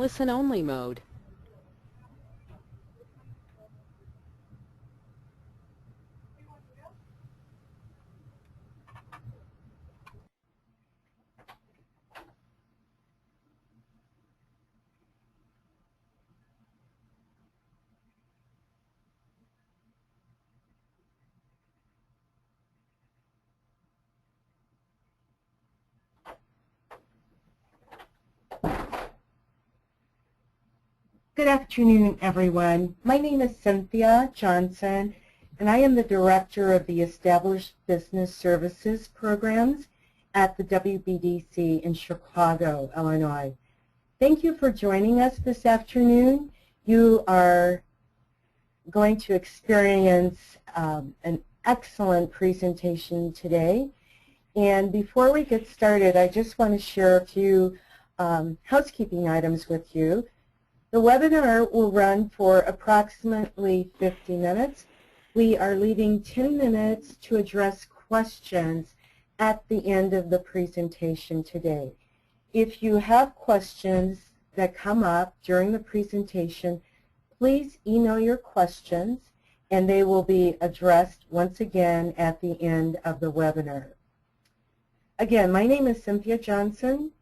Listen-only mode. Good afternoon, everyone. My name is Cynthia Johnson, and I am the Director of the Established Business Services Programs at the WBDC in Chicago, Illinois. Thank you for joining us this afternoon. You are going to experience an excellent presentation today. And before we get started, I just want to share a few housekeeping items with you. The webinar will run for approximately 50 minutes. We are leaving 10 minutes to address questions at the end of the presentation today. If you have questions that come up during the presentation, please email your questions and they will be addressed once again at the end of the webinar. Again, my name is Cynthia Johnson,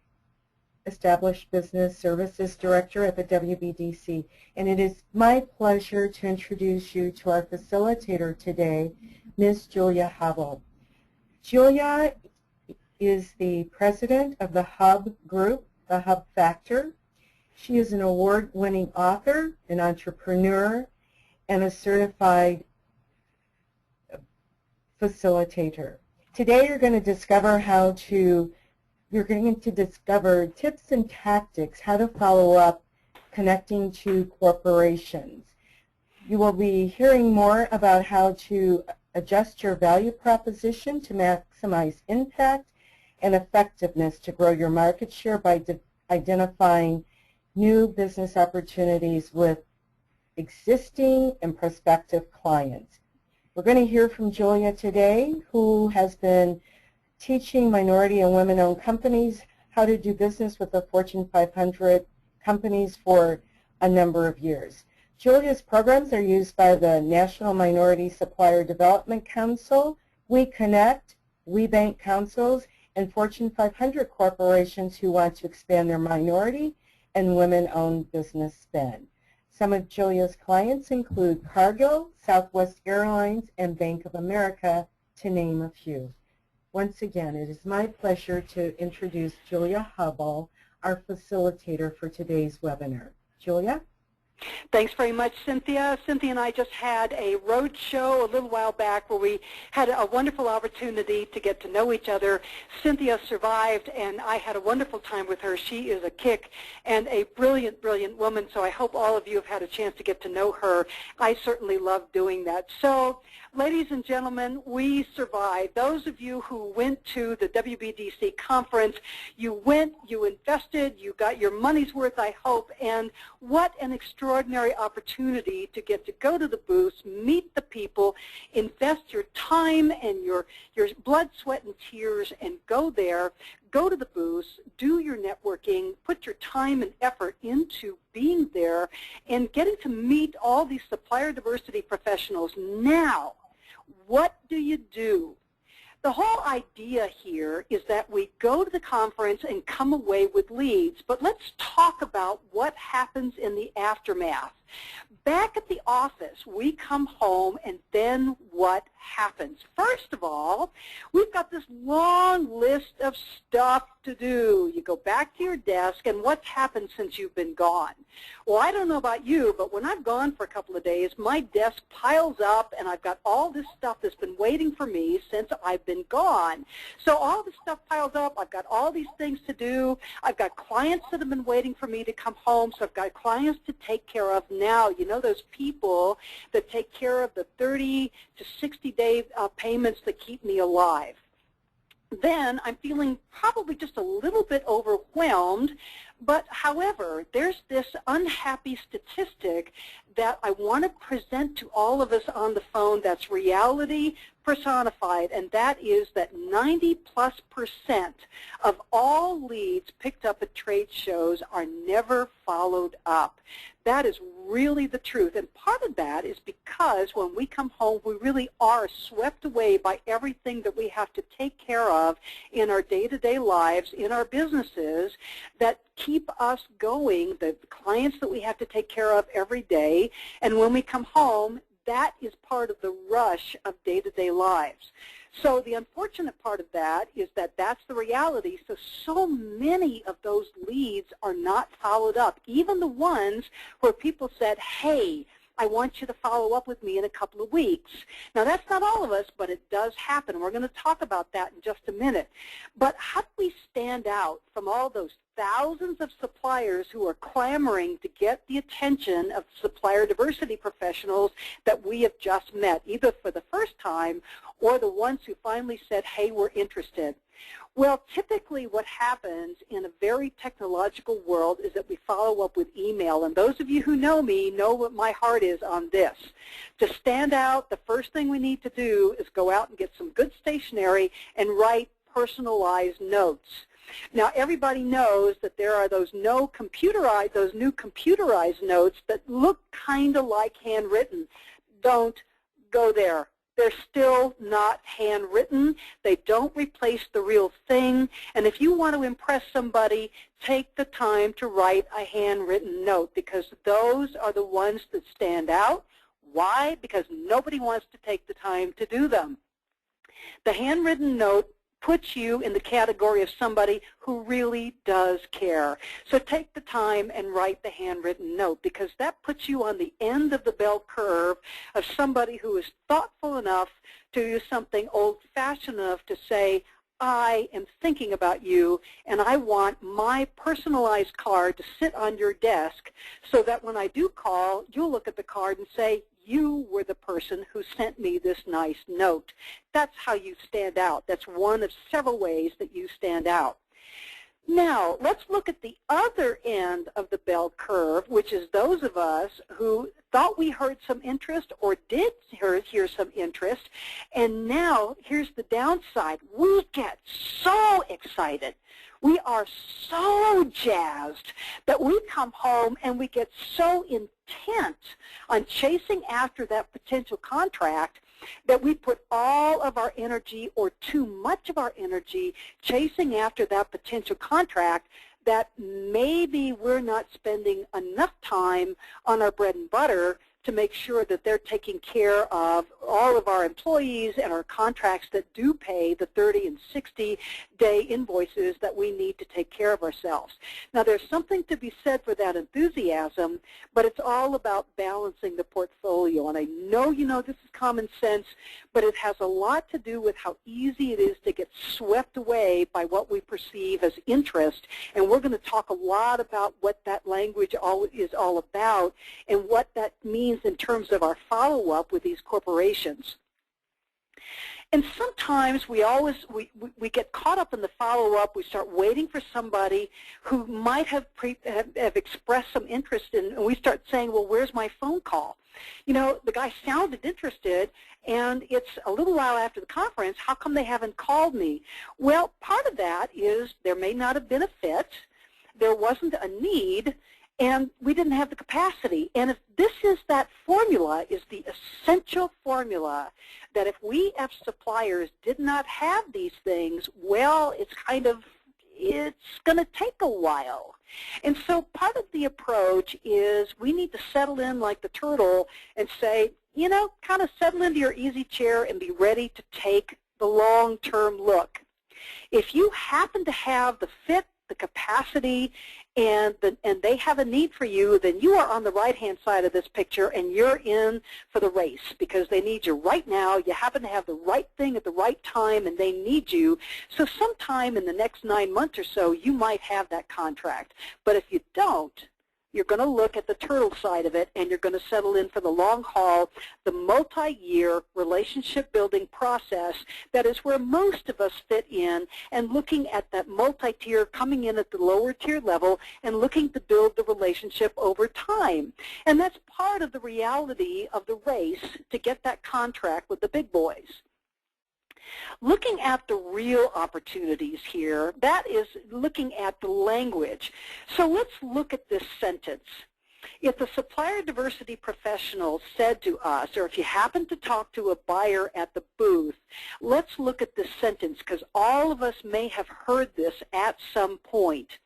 Established Business Services Director at the WBDC, and it is my pleasure to introduce you to our facilitator today, Ms. Julia Hubble. Julia is the president of the Hub Group, the Hub Factor. She is an award-winning author, an entrepreneur, and a certified facilitator. Today you're going to discover you're going to discover tips and tactics, how to follow up connecting to corporations. You will be hearing more about how to adjust your value proposition to maximize impact and effectiveness to grow your market share by identifying new business opportunities with existing and prospective clients. We're going to hear from Julia today, who has been teaching minority and women-owned companies how to do business with the Fortune 500 companies for a number of years. Julia's programs are used by the National Minority Supplier Development Council, WeConnect, WeBank Councils, and Fortune 500 corporations who want to expand their minority and women-owned business spend. Some of Julia's clients include Cargill, Southwest Airlines, and Bank of America, to name a few. Once again, it is my pleasure to introduce Julia Hubble, our facilitator for today's webinar. Julia? Thanks very much, Cynthia. Cynthia and I just had a road show a little while back where we had a wonderful opportunity to get to know each other. Cynthia survived, and I had a wonderful time with her. She is a kick and a brilliant, brilliant woman, so I hope all of you have had a chance to get to know her. I certainly love doing that. So, ladies and gentlemen, we survived. Those of you who went to the WBDC conference, you went, you invested, you got your money's worth, I hope, and what an extraordinary opportunity to get to go to the booths, meet the people, invest your time and your blood, sweat, and tears, and go there, go to the booths, do your networking, put your time and effort into being there, and getting to meet all these supplier diversity professionals. Now, what do you do? The whole idea here is that we go to the conference and come away with leads, but let's talk about what happens in the aftermath. Back at the office, we come home, and then what happens? First of all, we've got this long list of stuff to do. You go back to your desk, and what's happened since you've been gone? Well, I don't know about you, but when I've gone for a couple of days, my desk piles up, and I've got all this stuff that's been waiting for me since I've been gone. So all this stuff piles up. I've got all these things to do. I've got clients that have been waiting for me to come home, so I've got clients to take care of now. You know those people that take care of the 30 to 60-day payments that keep me alive. Then I'm feeling probably just a little bit overwhelmed But however, there's this unhappy statistic that I want to present to all of us on the phone that's reality personified, and that is that 90+% of all leads picked up at trade shows are never followed up. That is really the truth, and part of that is because when we come home, we really are swept away by everything that we have to take care of in our day-to-day lives, in our businesses, that keep us going, the clients that we have to take care of every day, and when we come home, that is part of the rush of day-to-day lives. So the unfortunate part of that is that that's the reality. So many of those leads are not followed up, even the ones where people said, hey, I want you to follow up with me in a couple of weeks. Now, that's not all of us, but it does happen. We're going to talk about that in just a minute. But how do we stand out from all those thousands of suppliers who are clamoring to get the attention of supplier diversity professionals that we have just met, either for the first time or the ones who finally said, hey, we're interested? Well, typically what happens in a very technological world is that we follow up with email. And those of you who know me know what my heart is on this. To stand out, the first thing we need to do is go out and get some good stationery and write personalized notes. Now, everybody knows that there are those new computerized notes that look kind of like handwritten. Don't go there. They're still not handwritten. They don't replace the real thing. And if you want to impress somebody, take the time to write a handwritten note, because those are the ones that stand out. Why? Because nobody wants to take the time to do them. The handwritten note puts you in the category of somebody who really does care. So take the time and write the handwritten note, because that puts you on the end of the bell curve of somebody who is thoughtful enough to do something old-fashioned enough to say, I am thinking about you, and I want my personalized card to sit on your desk so that when I do call, you'll look at the card and say, you were the person who sent me this nice note. That's how you stand out. That's one of several ways that you stand out. Now, let's look at the other end of the bell curve, which is those of us who thought we heard some interest or did hear some interest, and now here's the downside. We get so excited. We are so jazzed that we come home and we get so intent on chasing after that potential contract that we put all of our energy, or too much of our energy, chasing after that potential contract, that maybe we're not spending enough time on our bread and butter to make sure that they're taking care of all of our employees and our contracts that do pay the 30 and 60-day invoices that we need to take care of ourselves. Now, there's something to be said for that enthusiasm, but it's all about balancing the portfolio. And I know you know this is common sense, but it has a lot to do with how easy it is to get swept away by what we perceive as interest. And we're going to talk a lot about what that language is all about and what that means in terms of our follow-up with these corporations. And sometimes we get caught up in the follow-up. We start waiting for somebody who might have expressed some interest in, and we start saying, well, where's my phone call? You know, the guy sounded interested, and it's a little while after the conference. How come they haven't called me? Well, part of that is there may not have been a fit. There wasn't a need, and we didn't have the capacity. And if this is that formula, is the essential formula, that if we as suppliers did not have these things, well, it's going to take a while. And so part of the approach is we need to settle in like the turtle and say, you know, kind of settle into your easy chair and be ready to take the long-term look. If you happen to have the fit, the capacity, and they have a need for you, then you are on the right-hand side of this picture, and you're in for the race because they need you right now. You happen to have the right thing at the right time, and they need you. So sometime in the next 9 months or so, you might have that contract. But if you don't, You're going to look at the turtle side of it, and you're going to settle in for the long haul, the multi-year relationship building process that is where most of us fit in, and looking at that multi-tier, coming in at the lower tier level and looking to build the relationship over time. And that's part of the reality of the race to get that contract with the big boys. Looking at the real opportunities here, that is looking at the language. So let's look at this sentence. If the supplier diversity professional said to us, or if you happen to talk to a buyer at the booth, let's look at this sentence, because all of us may have heard this at some point.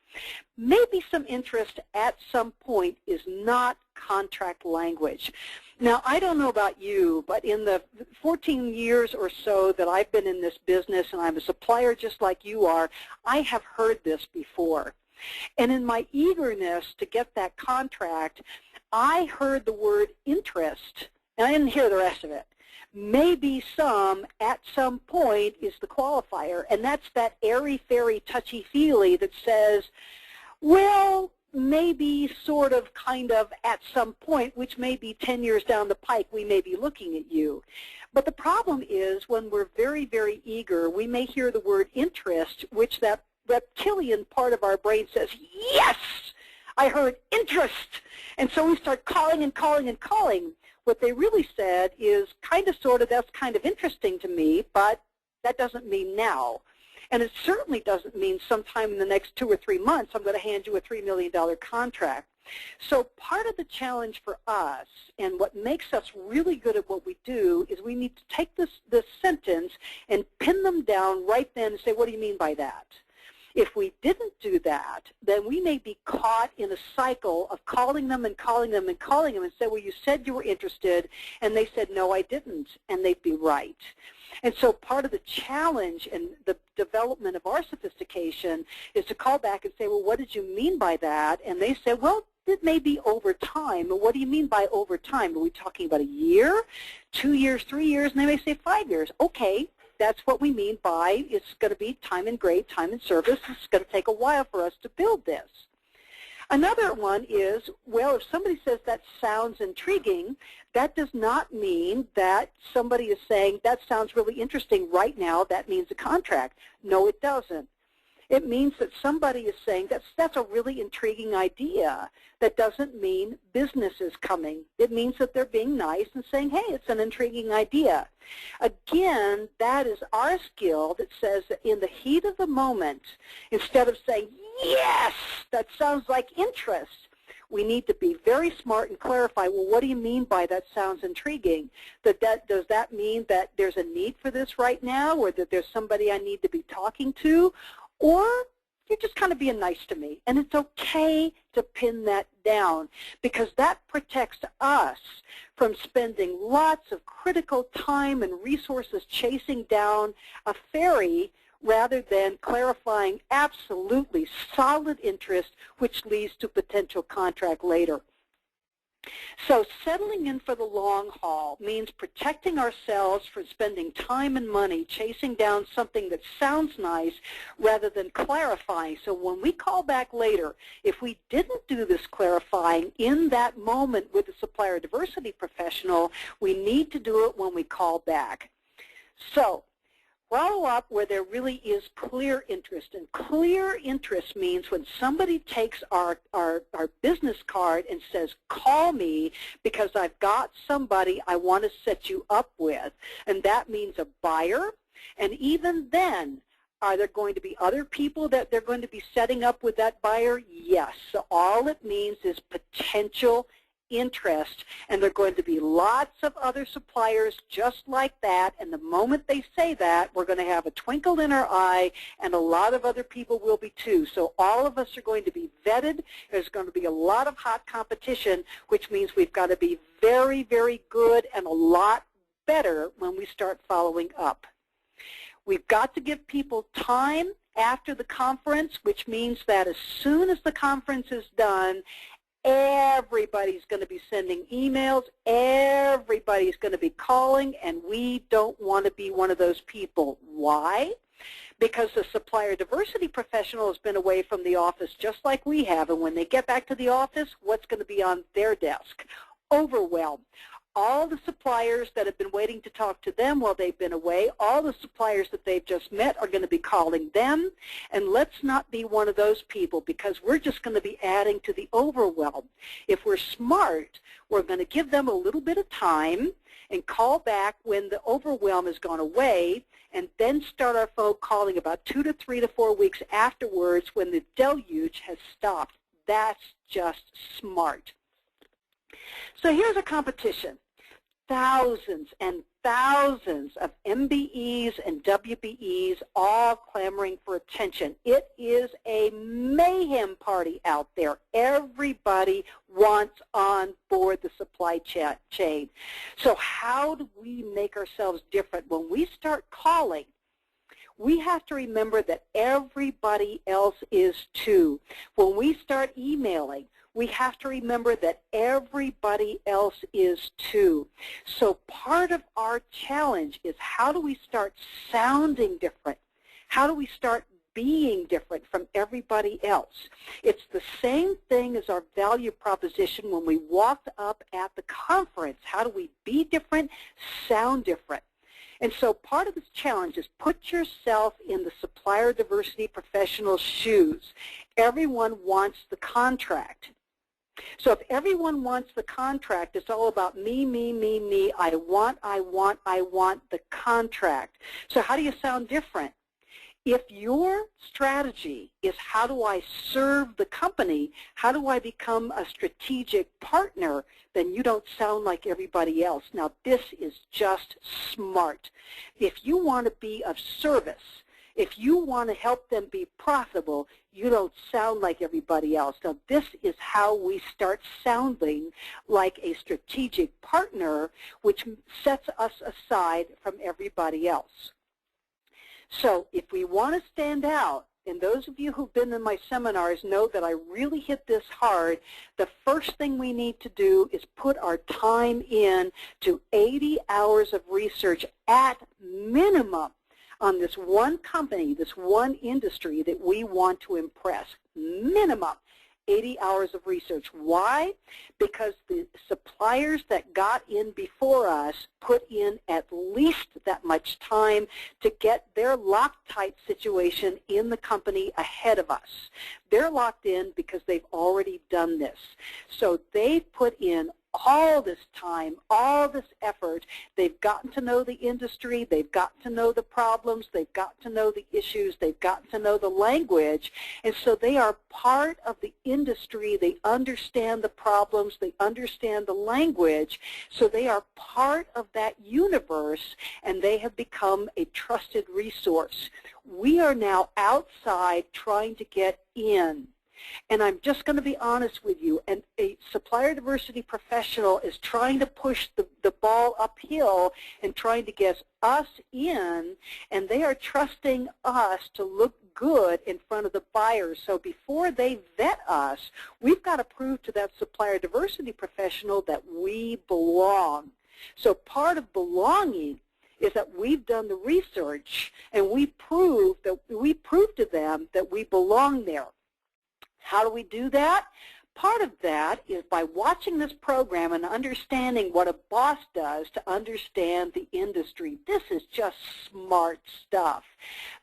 Maybe some interest at some point is not contract language. Now, I don't know about you, but in the 14 years or so that I've been in this business, and I'm a supplier just like you are, I have heard this before. And in my eagerness to get that contract, I heard the word interest, and I didn't hear the rest of it. Maybe some, at some point, is the qualifier, and that's that airy-fairy, touchy-feely that says, well, maybe, sort of, kind of, at some point, which may be 10 years down the pike, we may be looking at you. But the problem is when we're very, very eager, we may hear the word interest, which that reptilian part of our brain says, yes, I heard interest. And so we start calling and calling and calling. What they really said is kind of, sort of, that's kind of interesting to me, but that doesn't mean now. And it certainly doesn't mean sometime in the next 2 or 3 months I'm going to hand you a $3 million contract. So part of the challenge for us, and what makes us really good at what we do, is we need to take this sentence and pin them down right then and say, what do you mean by that? If we didn't do that, then we may be caught in a cycle of calling them and calling them and calling them and say, well, you said you were interested, and they said, no, I didn't, and they'd be right. And so part of the challenge and the development of our sophistication is to call back and say, well, what did you mean by that? And they say, well, it may be over time. But what do you mean by over time? Are we talking about a year, 2 years, 3 years? And they may say 5 years. Okay. That's what we mean by it's going to be time and grade, time and service. It's going to take a while for us to build this. Another one is, well, if somebody says that sounds intriguing, that does not mean that somebody is saying that sounds really interesting right now. That means a contract. No, it doesn't. It means that somebody is saying that's a really intriguing idea. That doesn't mean business is coming. It means that they're being nice and saying, hey, it's an intriguing idea. Again, that is our skill that says that in the heat of the moment, instead of saying, yes, that sounds like interest, we need to be very smart and clarify, well, what do you mean by that sounds intriguing? Does that mean that there's a need for this right now, or that there's somebody I need to be talking to? Or you're just kind of being nice to me. And it's okay to pin that down, because that protects us from spending lots of critical time and resources chasing down a fairy rather than clarifying absolutely solid interest, which leads to potential contract later. So settling in for the long haul means protecting ourselves from spending time and money chasing down something that sounds nice rather than clarifying. So when we call back later, if we didn't do this clarifying in that moment with the supplier diversity professional, we need to do it when we call back. So follow up where there really is clear interest. And clear interest means when somebody takes our business card and says, call me because I've got somebody I want to set you up with. And that means a buyer. And even then, are there going to be other people that they're going to be setting up with that buyer? Yes. So all it means is potential interest, and there are going to be lots of other suppliers just like that, and the moment they say that, we're going to have a twinkle in our eye, and a lot of other people will be too. So all of us are going to be vetted. There's going to be a lot of hot competition, which means we've got to be very, very good and a lot better when we start following up. We've got to give people time after the conference, which means that as soon as the conference is done, everybody's going to be sending emails, everybody's going to be calling, and we don't want to be one of those people. Why? because the supplier diversity professional has been away from the office just like we have, and when they get back to the office, what's going to be on their desk? Overwhelm. All the suppliers that have been waiting to talk to them while they've been away, all the suppliers that they've just met are going to be calling them, and let's not be one of those people, because we're just going to be adding to the overwhelm. If we're smart, we're going to give them a little bit of time and call back when the overwhelm has gone away, and then start our phone calling about 2 to 3 to 4 weeks afterwards when the deluge has stopped. That's just smart. So here's a competition. Thousands and thousands of MBEs and WBEs all clamoring for attention. It is a mayhem party out there. Everybody wants on board the supply chain. So how do we make ourselves different? When we start calling, we have to remember that everybody else is too. When we start emailing, we have to remember that everybody else is too. So part of our challenge is, how do we start sounding different? How do we start being different from everybody else? It's the same thing as our value proposition when we walked up at the conference. How do we be different, sound different? And so part of this challenge is put yourself in the supplier diversity professional's shoes. Everyone wants the contract. So if everyone wants the contract, it's all about me, me, me, me. I want the contract. So how do you sound different? If your strategy is, how do I serve the company, how do I become a strategic partner, then you don't sound like everybody else. Now, this is just smart. If you want to be of service, if you want to help them be profitable, you don't sound like everybody else. Now, this is how we start sounding like a strategic partner, which sets us aside from everybody else. So if we want to stand out, and those of you who've been in my seminars know that I really hit this hard, the first thing we need to do is put our time in to 80 hours of research at minimum on this one company, this one industry that we want to impress. Minimum 80 hours of research. Why? Because the suppliers that got in before us put in at least that much time to get their Loctite situation in the company ahead of us. They're locked in because they've already done this. So they put in all this time, all this effort. They've gotten to know the industry, they've gotten to know the problems, they've gotten to know the issues, they've gotten to know the language, and so they are part of the industry. They understand the problems, they understand the language, so they are part of that universe, and they have become a trusted resource. We are now outside trying to get in. And I'm just going to be honest with you, and a supplier diversity professional is trying to push the ball uphill and trying to get us in, and they are trusting us to look good in front of the buyers. So before they vet us, we've got to prove to that supplier diversity professional that we belong. So part of belonging is that we've done the research and we prove to them that we belong there. How do we do that? Part of that is by watching this program and understanding what a boss does to understand the industry. This is just smart stuff.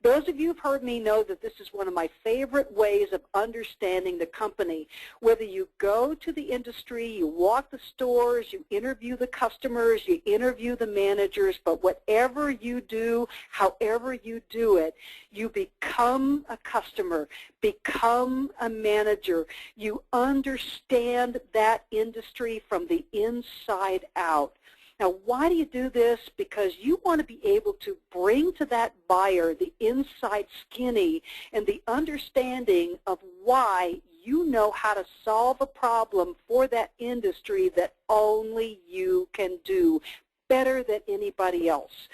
Those of you who've heard me know that this is one of my favorite ways of understanding the company. Whether you go to the industry, you walk the stores, you interview the customers, you interview the managers, but whatever you do, however you do it, you become a customer, become a manager. You understand that industry from the inside out. Now, why do you do this? Because you want to be able to bring to that buyer the inside skinny and the understanding of why you know how to solve a problem for that industry that only you can do better than anybody else.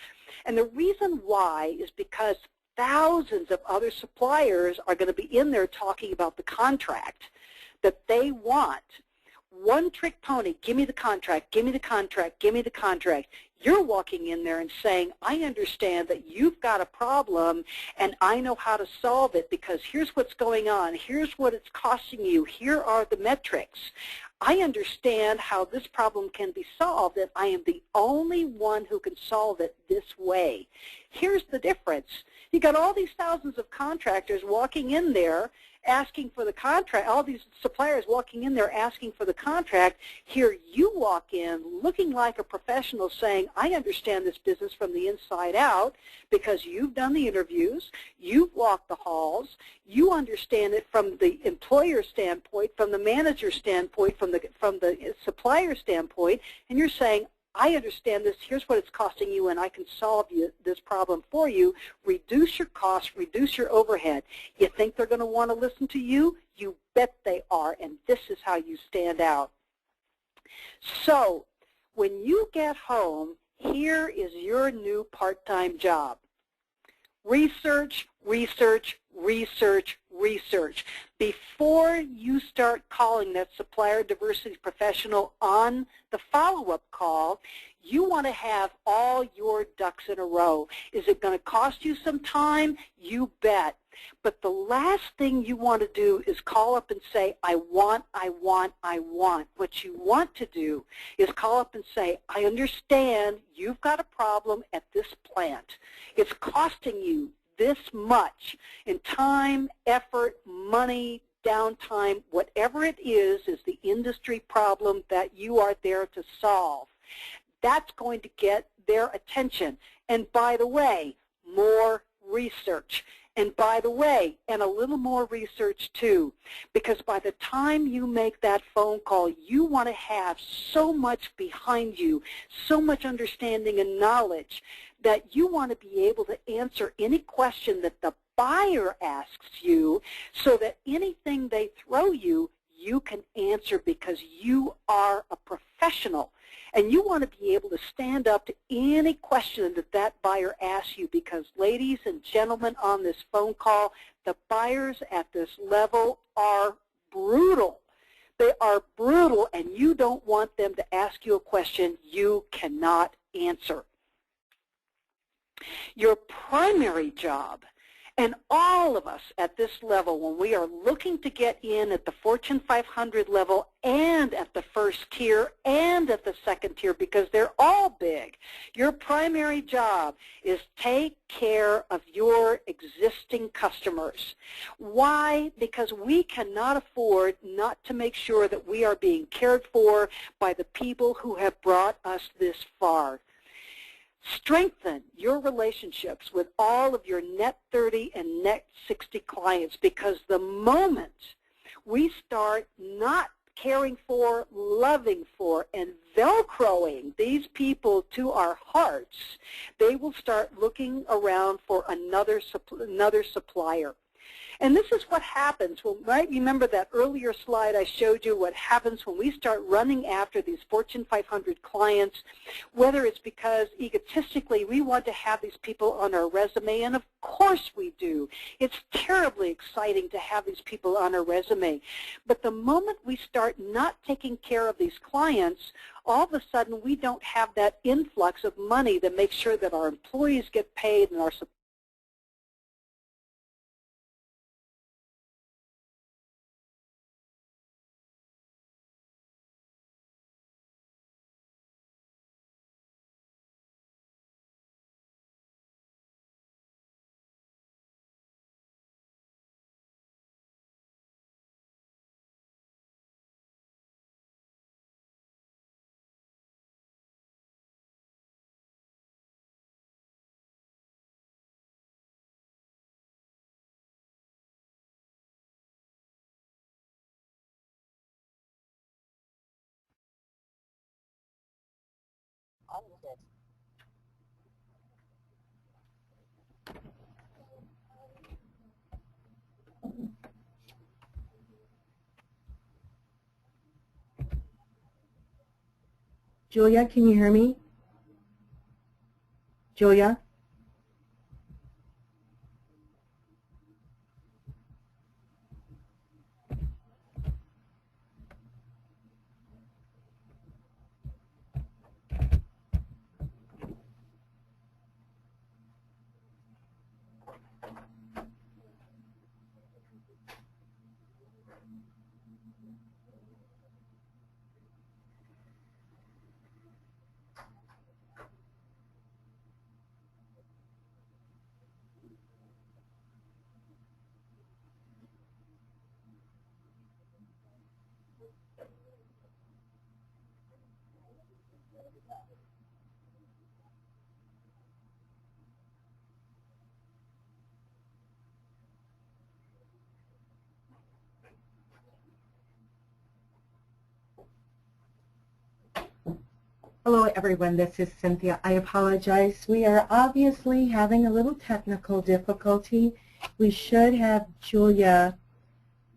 And the reason why is because thousands of other suppliers are going to be in there talking about the contract that they want. One trick pony, give me the contract, give me the contract, give me the contract. You're walking in there and saying, I understand that you've got a problem and I know how to solve it because here's what's going on. Here's what it's costing you. Here are the metrics. I understand how this problem can be solved, and I am the only one who can solve it this way. Here's the difference. You got all these thousands of contractors walking in there asking for the contract, all these suppliers walking in there asking for the contract. Here you walk in looking like a professional saying, I understand this business from the inside out because you've done the interviews, you've walked the halls, you understand it from the employer standpoint, from the manager standpoint, from the supplier standpoint, and you're saying, I understand this, here's what it's costing you, and I can solve this problem for you. Reduce your costs, reduce your overhead. You think they're going to want to listen to you? You bet they are, and this is how you stand out. So when you get home, here is your new part-time job. Research, research, research, research. Before you start calling that supplier diversity professional on the follow-up call, you want to have all your ducks in a row. Is it going to cost you some time? You bet. But the last thing you want to do is call up and say, I want, I want, I want. What you want to do is call up and say, I understand you've got a problem at this plant. It's costing you this much in time, effort, money, downtime, whatever it is the industry problem that you are there to solve. That's going to get their attention. And by the way, more research. And by the way, and a little more research too, because by the time you make that phone call, you want to have so much behind you, so much understanding and knowledge that you want to be able to answer any question that the buyer asks you so that anything they throw you, you can answer because you are a professional. And you want to be able to stand up to any question that that buyer asks you because, ladies and gentlemen on this phone call, the buyers at this level are brutal. They are brutal, and you don't want them to ask you a question you cannot answer. Your primary job, and all of us at this level, when we are looking to get in at the Fortune 500 level and at the first tier and at the second tier, because they're all big, your primary job is take care of your existing customers. Why? Because we cannot afford not to make sure that we are being cared for by the people who have brought us this far. Strengthen your relationships with all of your net 30 and net 60 clients, because the moment we start not caring for, loving for, and Velcroing these people to our hearts, they will start looking around for another supplier. And this is what happens. Well, right? Remember that earlier slide I showed you, what happens when we start running after these Fortune 500 clients, whether it's because egotistically we want to have these people on our resume, and of course we do. It's terribly exciting to have these people on our resume. But the moment we start not taking care of these clients, all of a sudden we don't have that influx of money that makes sure that our employees get paid and our Julia, can you hear me? Julia? Hello everyone, this is Cynthia. I apologize. We are obviously having a little technical difficulty. We should have Julia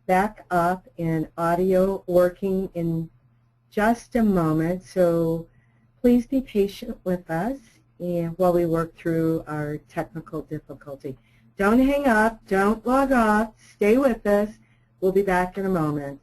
back up in audio working in just a moment, so please be patient with us while we work through our technical difficulty. Don't hang up, don't log off, stay with us. We'll be back in a moment.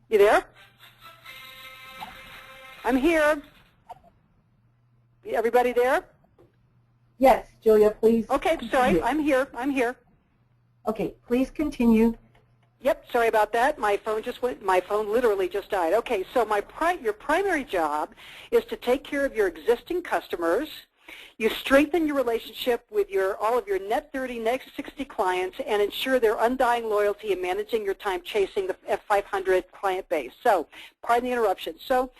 You there? I'm here. Everybody there? Yes, Julia, please. Okay, sorry, I'm here. I'm here. Okay, please continue. Yep, sorry about that. My phone literally just died. Okay, so your primary job is to take care of your existing customers. You strengthen your relationship with all of your net 30, net 60 clients and ensure their undying loyalty in managing your time chasing the F500 client base. So, pardon the interruption. So,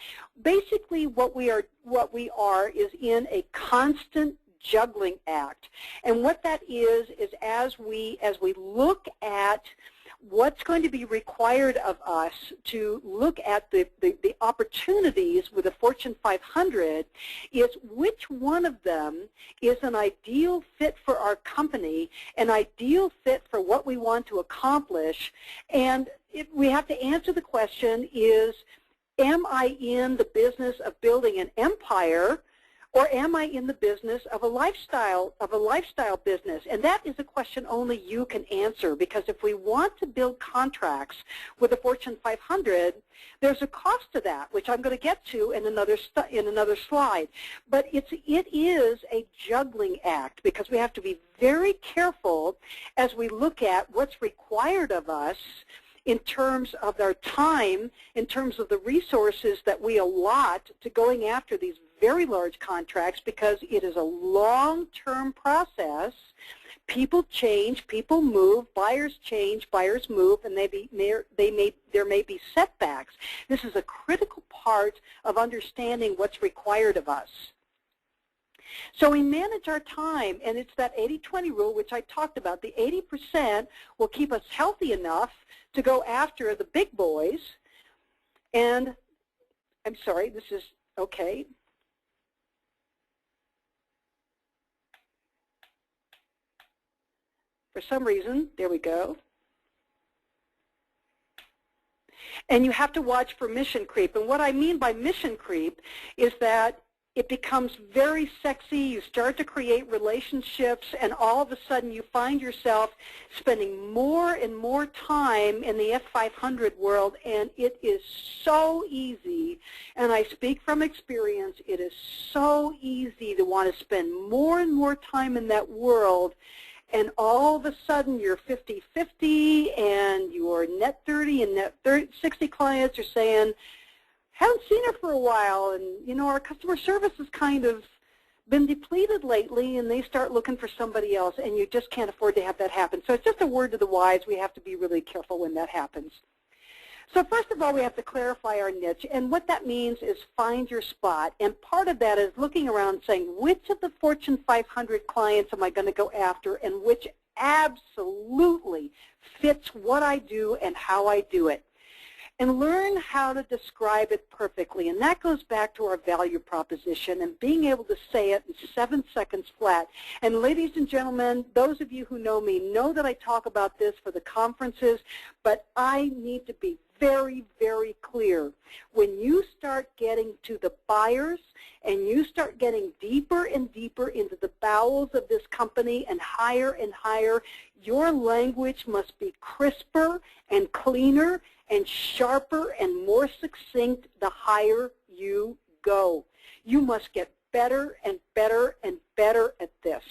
basically what we are is in a constant juggling act. And what that is as we look at what's going to be required of us to look at the opportunities with the Fortune 500 is which one of them is an ideal fit for our company, an ideal fit for what we want to accomplish, and we have to answer the question is, am I in the business of building an empire, or am I in the business of a lifestyle business? And that is a question only you can answer, because if we want to build contracts with the Fortune 500, there's a cost to that, which I'm going to get to in another slide. But it is a juggling act, because we have to be very careful as we look at what's required of us in terms of our time, in terms of the resources that we allot to going after these very large contracts, because it is a long-term process. People change, people move, buyers change, buyers move, and there may be setbacks. This is a critical part of understanding what's required of us. So we manage our time, and it's that 80-20 rule, which I talked about. The 80% will keep us healthy enough to go after the big boys. And I'm sorry, this is okay. For some reason, there we go. And you have to watch for mission creep. And what I mean by mission creep is that it becomes very sexy, you start to create relationships, and all of a sudden you find yourself spending more and more time in the F500 world, and it is so easy, and I speak from experience, it is so easy to want to spend more and more time in that world, and all of a sudden you're 50-50, and your net 30 and net 60 clients are saying, haven't seen her for a while, and you know, our customer service has kind of been depleted lately, and they start looking for somebody else, and you just can't afford to have that happen. So it's just a word to the wise. We have to be really careful when that happens. So first of all, we have to clarify our niche, and what that means is find your spot, and part of that is looking around saying, which of the Fortune 500 clients am I going to go after, and which absolutely fits what I do and how I do it. And learn how to describe it perfectly. And that goes back to our value proposition and being able to say it in 7 seconds flat. And ladies and gentlemen, those of you who know me know that I talk about this for the conferences, but I need to be very, very clear. When you start getting to the buyers and you start getting deeper and deeper into the bowels of this company and higher, your language must be crisper and cleaner and sharper and more succinct the higher you go. You must get better and better and better at this,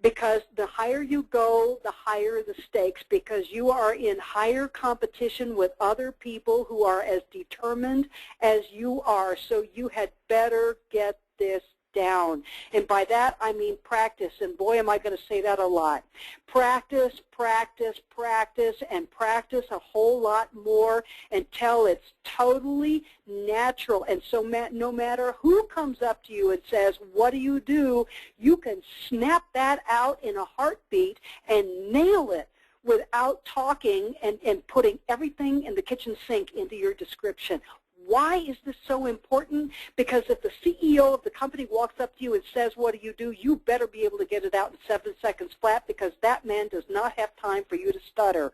because the higher you go, the higher the stakes, because you are in higher competition with other people who are as determined as you are. So you had better get this down. And by that, I mean practice. And boy, am I going to say that a lot. Practice, practice, practice, and practice a whole lot more until it's totally natural. And so no matter who comes up to you and says, what do? You can snap that out in a heartbeat and nail it without talking and putting everything in the kitchen sink into your description. Why is this so important? Because if the CEO of the company walks up to you and says, what do? You better be able to get it out in 7 seconds flat, because that man does not have time for you to stutter.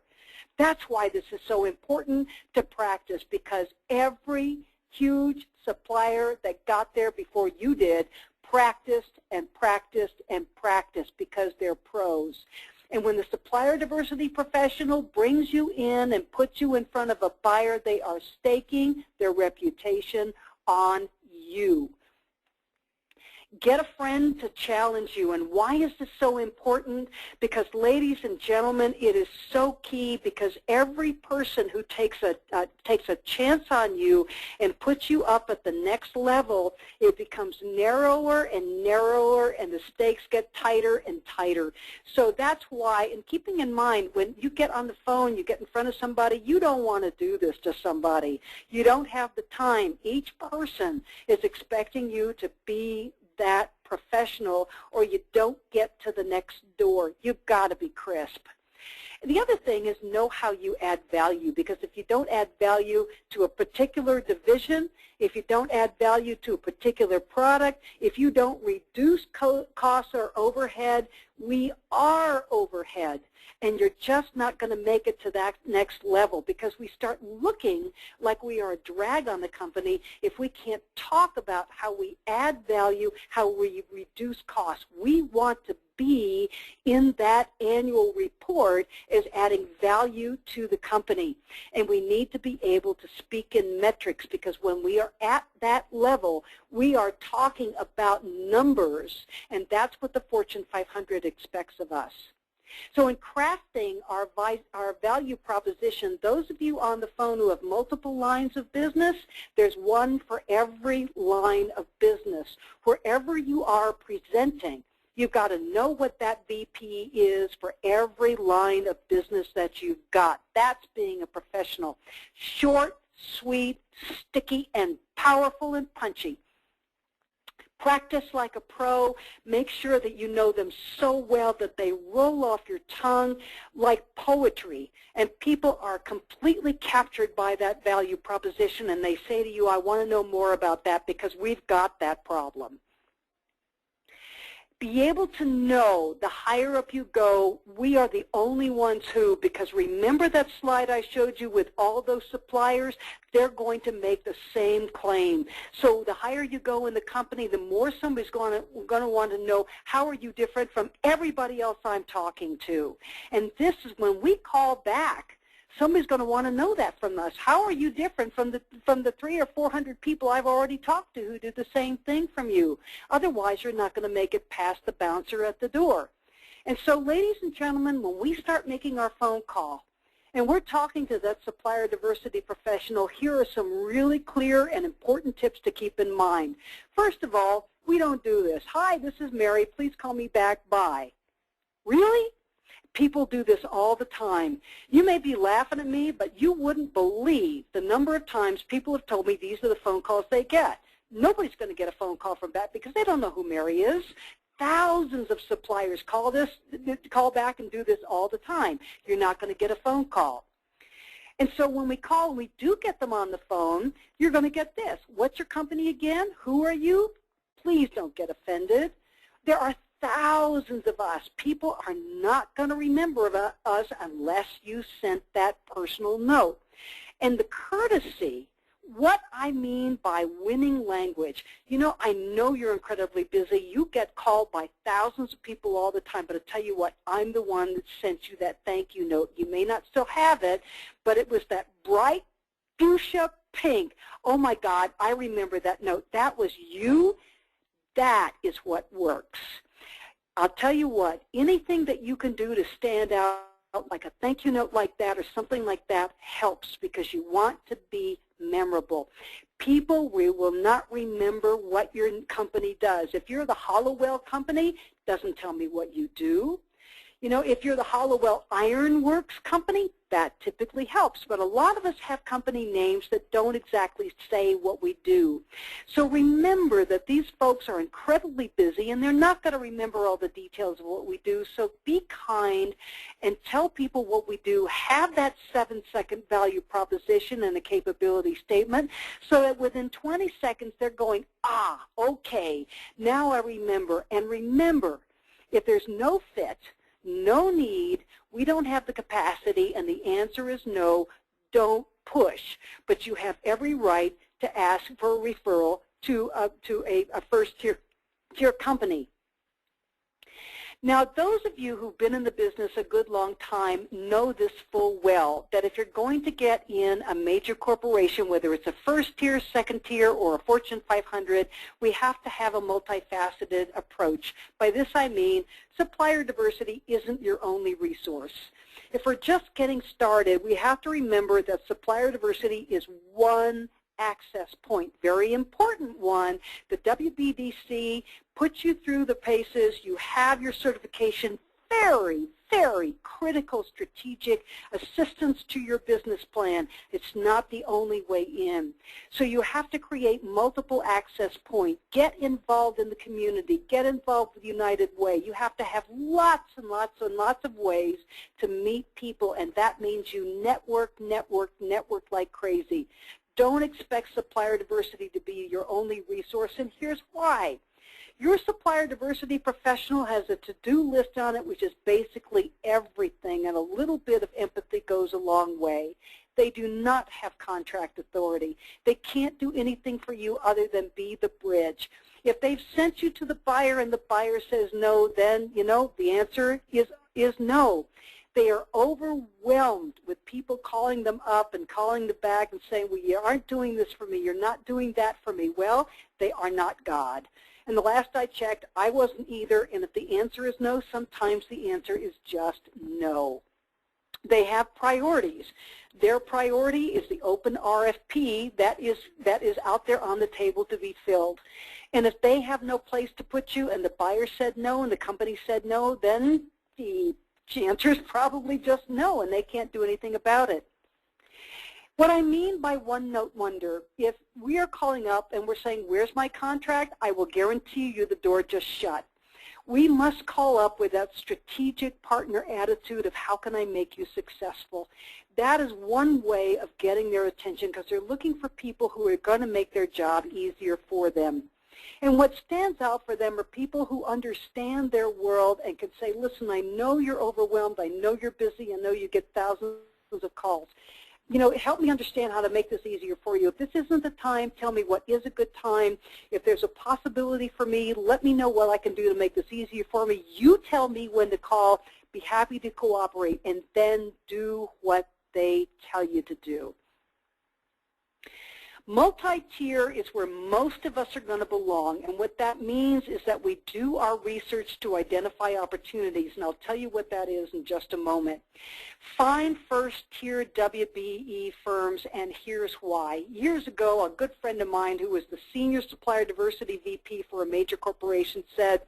That's why this is so important to practice, because every huge supplier that got there before you did practiced and practiced and practiced, because they're pros. And when the supplier diversity professional brings you in and puts you in front of a buyer, they are staking their reputation on you. Get a friend to challenge you. And why is this so important? Because, ladies and gentlemen, it is so key, because every person who takes a chance on you and puts you up at the next level, it becomes narrower and narrower, and the stakes get tighter and tighter. So that's why, and keeping in mind, when you get on the phone, you get in front of somebody, you don't want to do this to somebody. You don't have the time. Each person is expecting you to be that professional, or you don't get to the next door. You've got to be crisp. And the other thing is, know how you add value, because if you don't add value to a particular division, if you don't add value to a particular product, if you don't reduce costs or overhead, we are overhead. And you're just not going to make it to that next level, because we start looking like we are a drag on the company if we can't talk about how we add value, how we reduce costs. We want to be in that annual report as adding value to the company. And we need to be able to speak in metrics, because when we are at that level, we are talking about numbers, and that's what the Fortune 500 expects of us. So in crafting our value proposition, those of you on the phone who have multiple lines of business, there's one for every line of business. Wherever you are presenting, you've got to know what that VP is for every line of business that you've got. That's being a professional. Short, sweet, sticky, and powerful and punchy. Practice like a pro. Make sure that you know them so well that they roll off your tongue like poetry. And people are completely captured by that value proposition, and they say to you, I want to know more about that, because we've got that problem. Be able to know the higher up you go, we are the only ones who, because remember that slide I showed you with all those suppliers, they're going to make the same claim. So the higher you go in the company, the more somebody's going to want to know, how are you different from everybody else I'm talking to? And this is when we call back. Somebody's going to want to know that from us. How are you different from the 300 or 400 people I've already talked to who did the same thing from you? Otherwise, you're not going to make it past the bouncer at the door. And so, ladies and gentlemen, when we start making our phone call and we're talking to that supplier diversity professional, here are some really clear and important tips to keep in mind. First of all, we don't do this. Hi, this is Mary. Please call me back. Bye. Really? People do this all the time. You may be laughing at me, but you wouldn't believe the number of times people have told me these are the phone calls they get. Nobody's going to get a phone call from back because they don't know who Mary is. Thousands of suppliers call back and do this all the time. You're not going to get a phone call. And so when we call and we do get them on the phone, you're going to get this. What's your company again? Who are you? Please don't get offended. There are thousands of us. People are not going to remember us unless you sent that personal note. And the courtesy, what I mean by winning language, you know, I know you're incredibly busy. You get called by thousands of people all the time, but I tell you what, I'm the one that sent you that thank you note. You may not still have it, but it was that bright fuchsia pink. Oh my God, I remember that note. That was you. That is what works. I'll tell you what, anything that you can do to stand out like a thank you note like that or something like that helps, because you want to be memorable. People will not remember what your company does. If you're the Hollowell company, it doesn't tell me what you do. You know, if you're the Hollowell Iron Works company, that typically helps. But a lot of us have company names that don't exactly say what we do. So remember that these folks are incredibly busy, and they're not going to remember all the details of what we do. So be kind and tell people what we do. Have that 7-second value proposition and a capability statement so that within 20 seconds they're going, ah, okay, now I remember. And remember, if there's no fit, no need, we don't have the capacity, and the answer is no, don't push. But you have every right to ask for a referral to a first-tier company. Now, those of you who've been in the business a good long time know this full well, that if you're going to get in a major corporation, whether it's a first tier, second tier, or a Fortune 500, we have to have a multifaceted approach. By this I mean supplier diversity isn't your only resource. If we're just getting started, we have to remember that supplier diversity is one access point, very important one. The WBDC puts you through the paces. You have your certification, very, very critical strategic assistance to your business plan. It's not the only way in. So you have to create multiple access points. Get involved in the community. Get involved with United Way. You have to have lots and lots and lots of ways to meet people, and that means you network like crazy. Don't expect supplier diversity to be your only resource, and here's why. Your supplier diversity professional has a to-do list on it, which is basically everything, and a little bit of empathy goes a long way. They do not have contract authority. They can't do anything for you other than be the bridge. If they've sent you to the buyer and the buyer says no, then, you know, the answer is no. They are overwhelmed with people calling them up and calling them back and saying, well, you aren't doing this for me, you're not doing that for me. Well, they are not God. And the last I checked, I wasn't either, and if the answer is no, sometimes the answer is just no. They have priorities. Their priority is the open RFP that is out there on the table to be filled. And if they have no place to put you and the buyer said no and the company said no, then the answer is probably just no, and they can't do anything about it. What I mean by one-note wonder, if we are calling up and we're saying, where's my contract, I will guarantee you the door just shut. We must call up with that strategic partner attitude of how can I make you successful. That is one way of getting their attention, because they're looking for people who are going to make their job easier for them. And what stands out for them are people who understand their world and can say, listen, I know you're overwhelmed, I know you're busy, I know you get thousands of calls. You know, help me understand how to make this easier for you. If this isn't the time, tell me what is a good time. If there's a possibility for me, let me know what I can do to make this easier for me. You tell me when to call, be happy to cooperate, and then do what they tell you to do. Multi-tier is where most of us are going to belong, and what that means is that we do our research to identify opportunities, and I'll tell you what that is in just a moment. Find first-tier WBE firms, and here's why. Years ago, a good friend of mine who was the Senior Supplier Diversity VP for a major corporation said,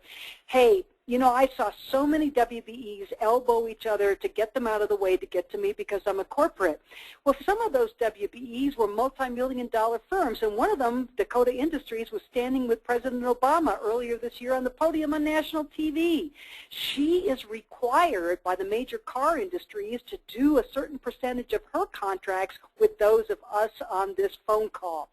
hey, you know, I saw so many WBEs elbow each other to get them out of the way to get to me because I'm a corporate. Well, some of those WBEs were multi-million-dollar firms, and one of them, Dakota Industries, was standing with President Obama earlier this year on the podium on national TV. She is required by the major car industries to do a certain percentage of her contracts with those of us on this phone call.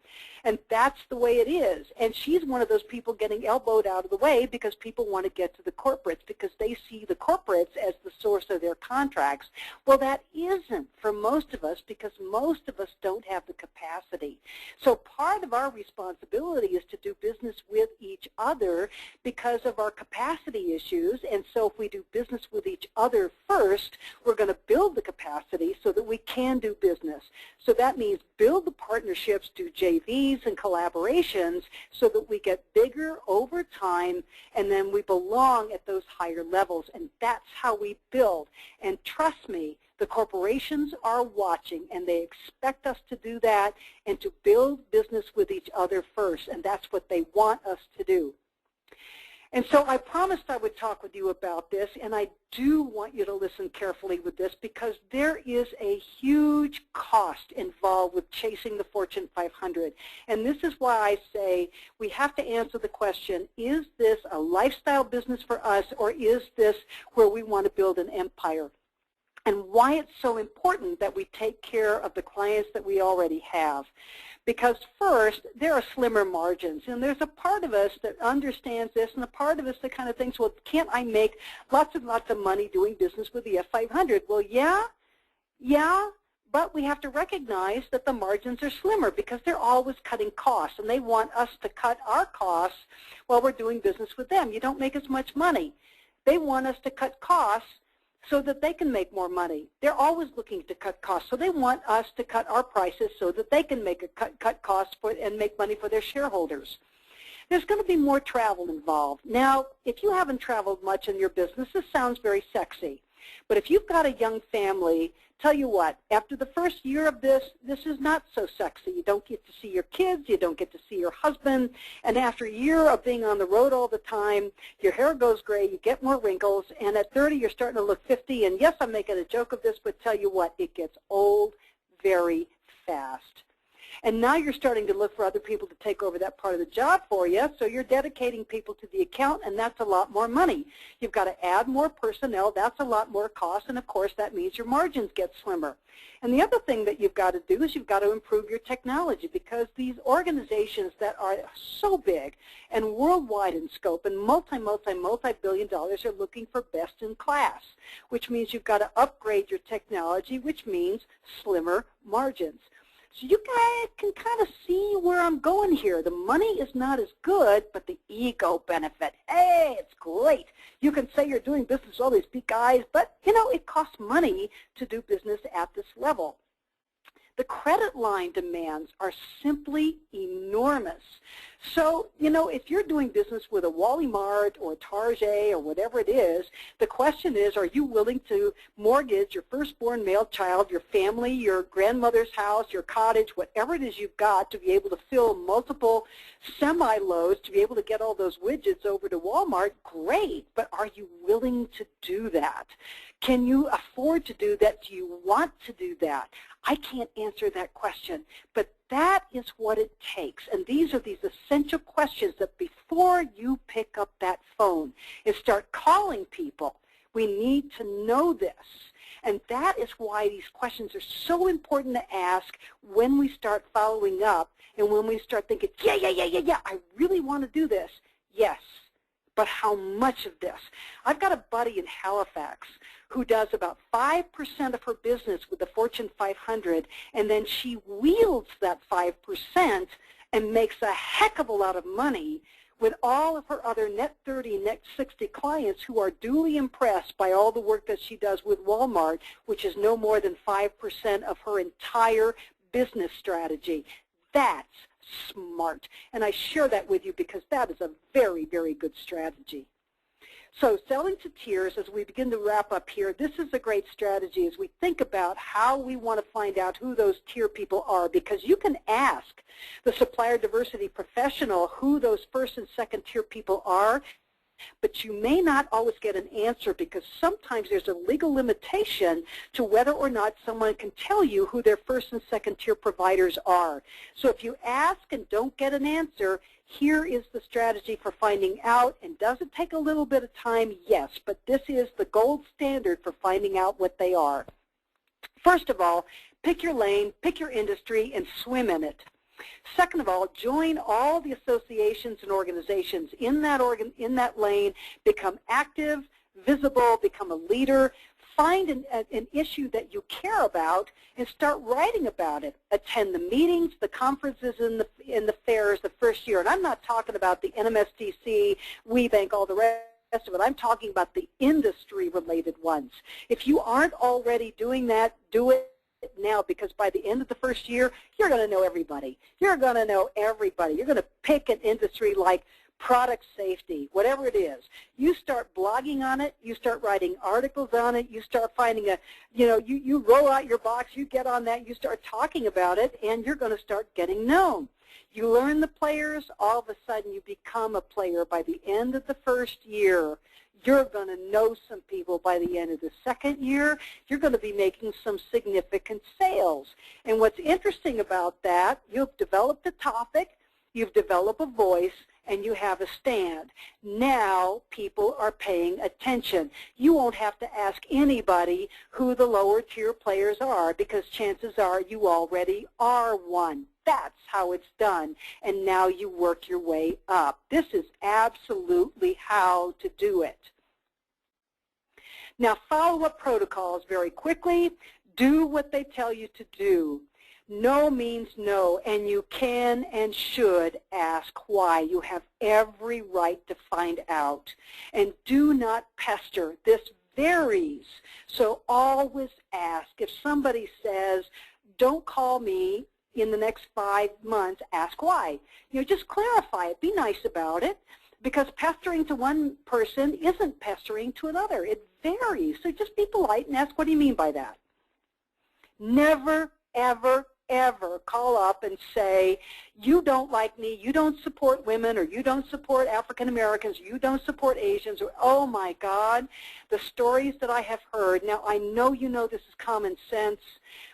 And that's the way it is. And she's one of those people getting elbowed out of the way because people want to get to the corporates because they see the corporates as the source of their contracts. Well, that isn't for most of us because most of us don't have the capacity. So part of our responsibility is to do business with each other because of our capacity issues. And so if we do business with each other first, we're going to build the capacity so that we can do business. So that means build the partnerships, do JVs and collaborations so that we get bigger over time, and then we belong at those higher levels. And that's how we build. And trust me, the corporations are watching, and they expect us to do that and to build business with each other first, and that's what they want us to do. And so I promised I would talk with you about this, and I do want you to listen carefully with this because there is a huge cost involved with chasing the Fortune 500. And this is why I say we have to answer the question, is this a lifestyle business for us, or is this where we want to build an empire? And why it's so important that we take care of the clients that we already have. Because first, there are slimmer margins, and there's a part of us that understands this, and a part of us that kind of thinks, well, can't I make lots and lots of money doing business with the F500? Well, yeah, but we have to recognize that the margins are slimmer because they're always cutting costs, and they want us to cut our costs while we're doing business with them. You don't make as much money. They want us to cut costs so that they can make more money. They're always looking to cut costs, so they want us to cut our prices so that they can make cut costs and make money for their shareholders. There's going to be more travel involved. Now, if you haven't traveled much in your business, this sounds very sexy. But if you've got a young family, tell you what, after the first year of this is not so sexy. You don't get to see your kids, you don't get to see your husband, and after a year of being on the road all the time, your hair goes gray, you get more wrinkles, and at 30 you're starting to look 50, and yes, I'm making a joke of this, but tell you what, it gets old very fast. And now you're starting to look for other people to take over that part of the job for you, so you're dedicating people to the account, and that's a lot more money. You've got to add more personnel, that's a lot more cost, and of course that means your margins get slimmer. And the other thing that you've got to do is you've got to improve your technology because these organizations that are so big and worldwide in scope and multi-billion dollars are looking for best in class, which means you've got to upgrade your technology, which means slimmer margins. So you guys can kind of see where I'm going here. The money is not as good, but the ego benefit, hey, it's great. You can say you're doing business with all these big guys, but, you know, it costs money to do business at this level. The credit line demands are simply enormous. So, you know, if you're doing business with a Wally Mart or Target or whatever it is, the question is, are you willing to mortgage your firstborn male child, your family, your grandmother's house, your cottage, whatever it is you've got to be able to fill multiple semi-loads to be able to get all those widgets over to Walmart? Great, but are you willing to do that? Can you afford to do that? Do you want to do that? I can't answer that question, but that is what it takes. And these are these essential questions that before you pick up that phone and start calling people, we need to know this. And that is why these questions are so important to ask when we start following up and when we start thinking, yeah, I really want to do this. Yes, but how much of this? I've got a buddy in Halifax who does about 5% of her business with the Fortune 500, and then she wields that 5% and makes a heck of a lot of money with all of her other net 30, net 60 clients who are duly impressed by all the work that she does with Walmart, which is no more than 5% of her entire business strategy. That's smart. And I share that with you because that is a very, very good strategy. So selling to tiers, as we begin to wrap up here, this is a great strategy as we think about how we want to find out who those tier people are, because you can ask the supplier diversity professional who those first and second tier people are, but you may not always get an answer because sometimes there's a legal limitation to whether or not someone can tell you who their first and second tier providers are. So if you ask and don't get an answer, here is the strategy for finding out. And does it take a little bit of time? Yes, but this is the gold standard for finding out what they are. First of all, pick your lane, pick your industry, and swim in it. Second of all, join all the associations and organizations in that lane, become active, visible, become a leader. Find an issue that you care about and start writing about it. Attend the meetings, the conferences, and the fairs the first year. And I'm not talking about the NMSTC, WeBank, all the rest of it. I'm talking about the industry-related ones. If you aren't already doing that, do it now, because by the end of the first year, you're going to know everybody. You're going to know everybody. You're going to pick an industry like product safety, whatever it is. You start blogging on it, you start writing articles on it, you start finding you roll out your box, you get on that, you start talking about it, and you're going to start getting known. You learn the players, all of a sudden you become a player. By the end of the first year, you're going to know some people. By the end of the second year, you're going to be making some significant sales. And what's interesting about that, you've developed a topic, you've developed a voice, and you have a stand. Now people are paying attention. You won't have to ask anybody who the lower tier players are, because chances are you already are one. That's how it's done. And now you work your way up. This is absolutely how to do it. Now, follow-up protocols very quickly. Do what they tell you to do. No means no, and you can and should ask why. You have every right to find out. And do not pester. This varies, so always ask. If somebody says, don't call me in the next 5 months, ask why. Just clarify it. Be nice about it, because pestering to one person isn't pestering to another. It varies, so just be polite and ask, what do you mean by that? Never, ever, ever call up and say, you don't like me, you don't support women, or you don't support African Americans, you don't support Asians, or oh my God, the stories that I have heard. Now, I know you know this is common sense,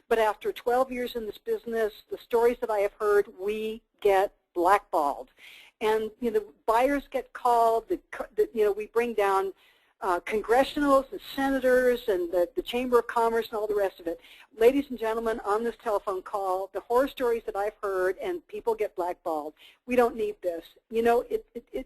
but after 12 years in this business, the stories that I have heard, we get blackballed. And buyers get called, we bring down congressionals and senators and the Chamber of Commerce and all the rest of it. Ladies and gentlemen, on this telephone call, the horror stories that I've heard, and people get blackballed. We don't need this. It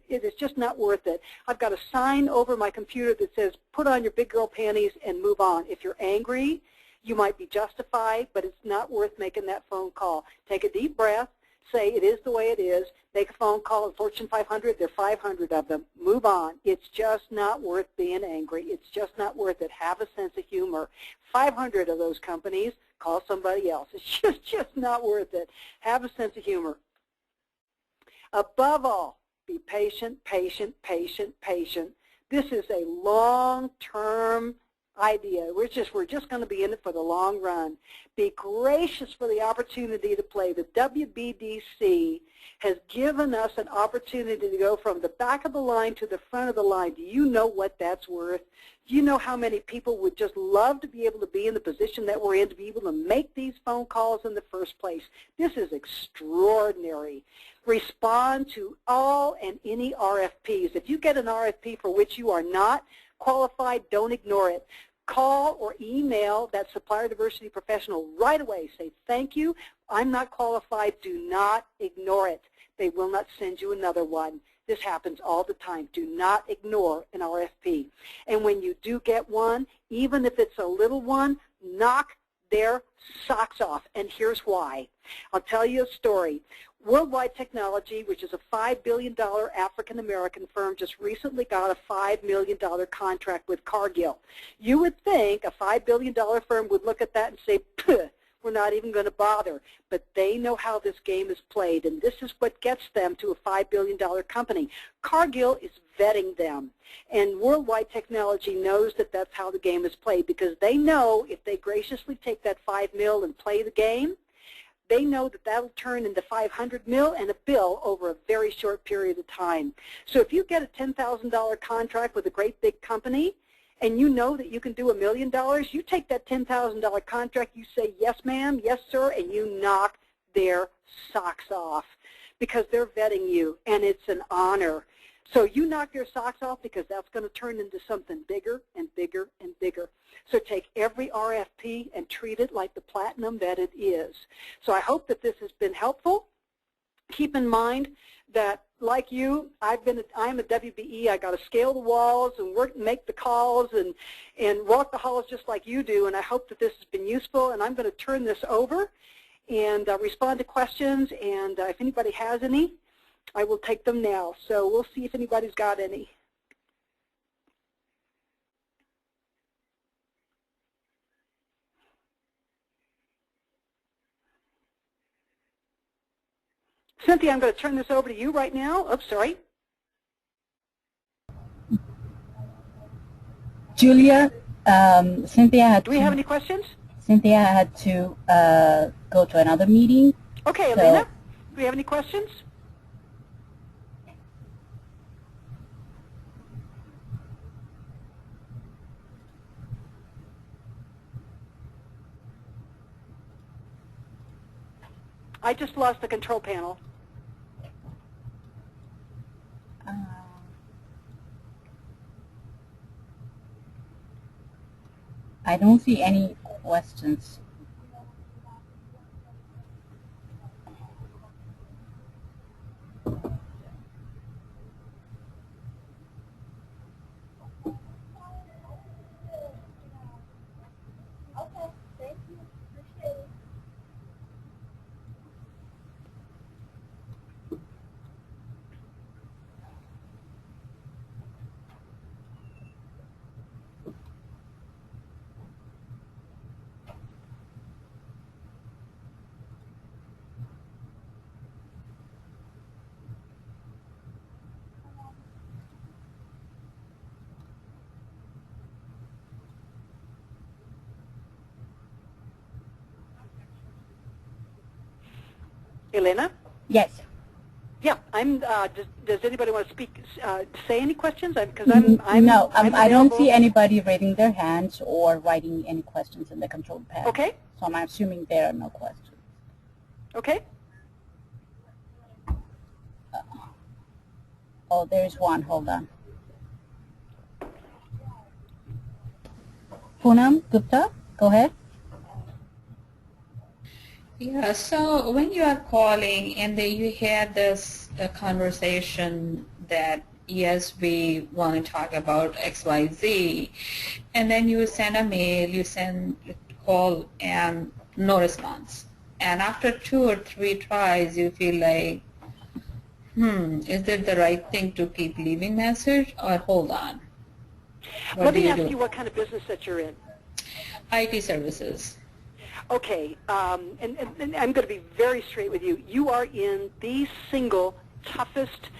is just not worth it. I've got a sign over my computer that says, put on your big girl panties and move on. If you're angry, you might be justified, but it's not worth making that phone call. Take a deep breath. Say it is the way it is. Make a phone call at Fortune 500. There are 500 of them. Move on. It's just not worth being angry. It's just not worth it. Have a sense of humor. 500 of those companies, call somebody else. It's just not worth it. Have a sense of humor. Above all, be patient, patient, patient, patient. This is a long-term idea. We're just going to be in it for the long run. Be gracious for the opportunity to play. The WBDC has given us an opportunity to go from the back of the line to the front of the line. Do you know what that's worth? Do you know how many people would just love to be able to be in the position that we're in, to be able to make these phone calls in the first place? This is extraordinary. Respond to all and any RFPs. If you get an RFP for which you are not qualified, don't ignore it. Call or email that supplier diversity professional right away. Say, thank you, I'm not qualified. Do not ignore it. They will not send you another one. This happens all the time. Do not ignore an RFP. And when you do get one, even if it's a little one, knock their socks off. And here's why. I'll tell you a story. Worldwide Technology, which is a $5 billion African-American firm, just recently got a $5 million contract with Cargill. You would think a $5 billion firm would look at that and say, puh, we're not even going to bother. But they know how this game is played, and this is what gets them to a $5 billion company. Cargill is vetting them, and Worldwide Technology knows that that's how the game is played, because they know if they graciously take that $5 million and play the game, they know that that'll turn into $500 million and a bill over a very short period of time. So if you get a $10,000 contract with a great big company, and you know that you can do $1 million, you take that $10,000 contract, you say, yes, ma'am, yes, sir, and you knock their socks off, because they're vetting you, and it's an honor. So you knock their socks off, because that's going to turn into something bigger and bigger and bigger. So take every RFP and treat it like the platinum that it is. So I hope that this has been helpful. keep in mind that, like you, I'm a WBE. I got to scale the walls and make the calls and walk the halls just like you do. And I hope that this has been useful. And I'm going to turn this over and respond to questions. And if anybody has any, I will take them now. So we'll see if anybody's got any. Cynthia, I'm going to turn this over to you right now. Oops, sorry. Julia, Cynthia had Do we have any questions? Cynthia had to go to another meeting. Okay, Elena, do we have any questions? I just lost the control panel. I don't see any questions. Elena? Yes. Yeah, I'm. Does anybody want to speak? Say any questions? Because I'm I don't see anybody raising their hands or writing any questions in the control pad. Okay. So I'm assuming there are no questions. Okay. Oh, there's one. Hold on. Poonam Gupta, go ahead. Yeah, so when you are calling and then you had this conversation that, yes, we want to talk about XYZ, and then you send a mail, you send a call, and no response. And after 2 or 3 tries, you feel like, is it the right thing to keep leaving message or hold on? Let me ask you what kind of business that you're in. IT services. Okay, and I'm going to be very straight with you. You are in the single toughest